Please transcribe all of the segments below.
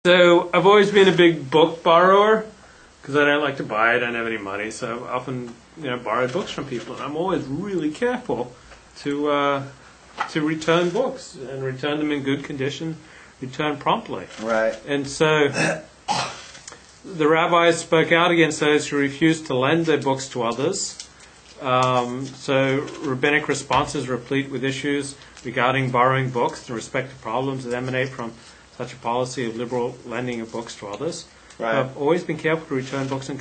So I've always been a big book borrower because I don't like to buy. I don't have any money, so I often borrow books from people, and I'm always really careful to return books and return them in good condition, return promptly. Right. And so the rabbis spoke out against those who refused to lend their books to others. So rabbinic responses replete with issues regarding borrowing books in respect to problems that emanate from such a policy of liberal lending of books to others. Right. I've always been careful to return books in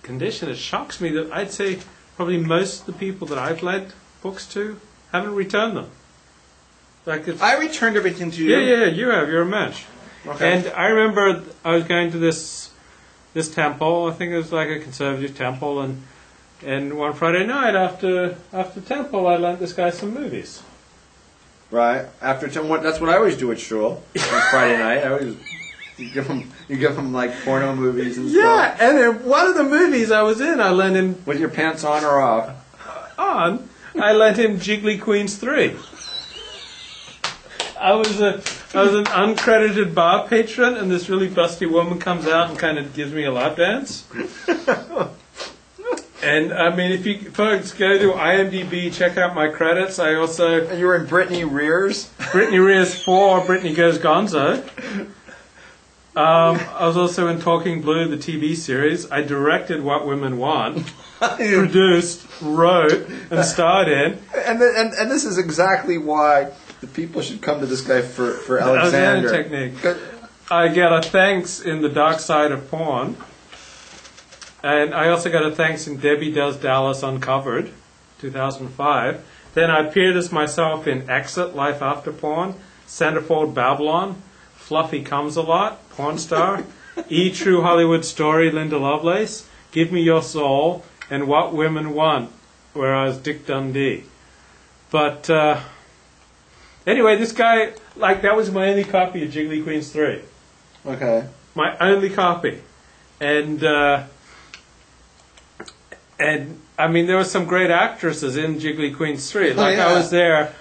condition. It shocks me that I'd say probably most of the people that I've lent books to haven't returned them. I returned everything to you. Yeah, you have. You're a mensch. Okay. And I remember I was going to this temple. I think it was like a conservative temple, and one Friday night after temple, I lent this guy some movies. Right. That's what I always do at shul on Friday night. You give them like porno movies and stuff. Yeah, and then one of the movies I was in, I lent him with your pants on or off. I lent him Jiggly Queens 3. I was an uncredited bar patron, and this really busty woman comes out and kind of gives me a lap dance. And I mean, if you folks go to IMDb, check out my credits. I also... And you were in Brittany Rears? Brittany Rears 4, Brittany Goes Gonzo. I was also in Talking Blue, the TV series. I directed What Women Want, produced, wrote, and starred in. And this is exactly why the people should come to this guy for Alexander. Technique. I get a thanks in The Dark Side of Porn. And I also got a thanks in Debbie Does Dallas Uncovered, 2005. Then I appeared as myself in Exit, Life After Porn, Centerfold Babylon, Fluffy Comes a Lot, Porn Star, E! True Hollywood Story, Linda Lovelace, Give Me Your Soul, and What Women Want, where I was Dick Dundee. But anyway, this guy, that was my only copy of Jiggly Queens 3. Okay. My only copy. And I mean, there were some great actresses in Jiggly Queens 3. I was there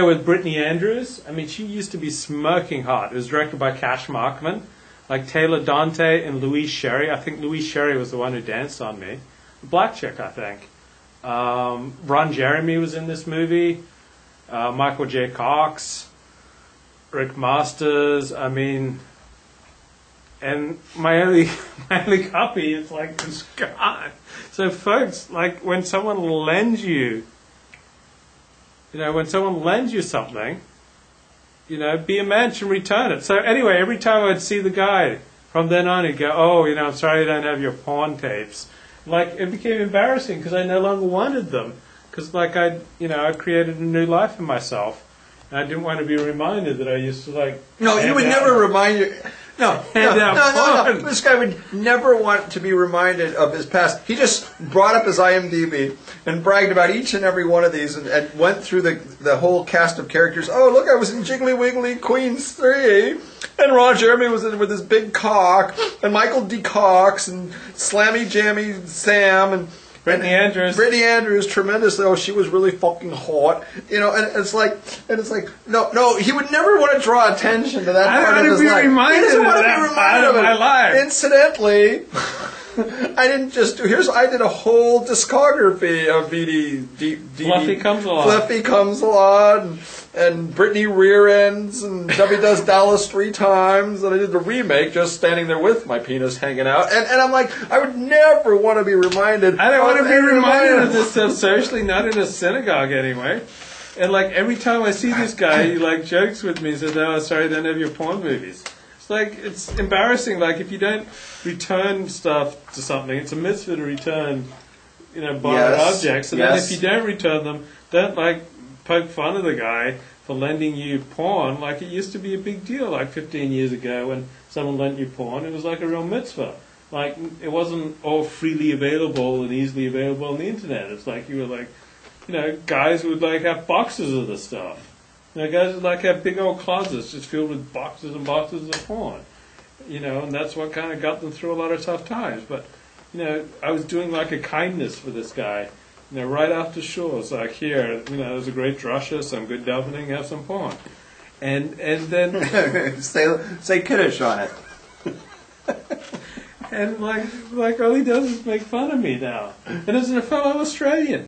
with Brittany Andrews. I mean, she used to be smoking hot. It was directed by Cash Markman. Like Taylor Dante and Louise Sherry. I think Louise Sherry was the one who danced on me. A black chick, I think. Ron Jeremy was in this movie. Michael J. Cox. Rick Masters. I mean... And my only copy is it's gone. So folks, when someone lends you, something, be a mensch and return it. So anyway, every time I'd see the guy, from then on he'd go, oh, I'm sorry I don't have your porn tapes. It became embarrassing because I no longer wanted them. Because I created a new life for myself. And I didn't want to be reminded that I used to No, you would never remind you. No. This guy would never want to be reminded of his past. He just brought up his IMDb and bragged about each and every one of these and went through the whole cast of characters. Oh, look, I was in Jiggly Wiggly Queens 3. And Ron Jeremy was in with his big cock. And Michael D. Cox and Slammy Jammy Sam and... Brittany Andrews, tremendous. Oh, she was really fucking hot. And it's like, no, he would never want to draw attention to that part of his life. He doesn't want to be reminded of my life. Incidentally, I did a whole discography of Fluffy Comes a Lot, and Brittany Rear Ends, and Debbie Does Dallas 3 times, and I did the remake just standing there with my penis hanging out, and I'm like, I would never want to be reminded. I don't want to be reminded of this stuff socially, not in a synagogue anyway. And every time I see this guy, he jokes with me and says, "No, sorry, I don't have your porn movies." It's embarrassing. If you don't return stuff to something, it's a mitzvah to return, borrowed objects. And then if you don't return them, don't poke fun of the guy for lending you porn. It used to be a big deal 15 years ago when someone lent you porn. It was a real mitzvah. It wasn't all freely available and easily available on the internet. It's you were guys would have boxes of the stuff. Guys would have big old closets just filled with boxes and boxes of porn. And that's what kind of got them through a lot of tough times. But, I was doing a kindness for this guy. Right after shul, it's here, there's a great drasha, some good davening, have some porn. And then say Kiddush on it. and like all he does is make fun of me now. And it's a fellow Australian.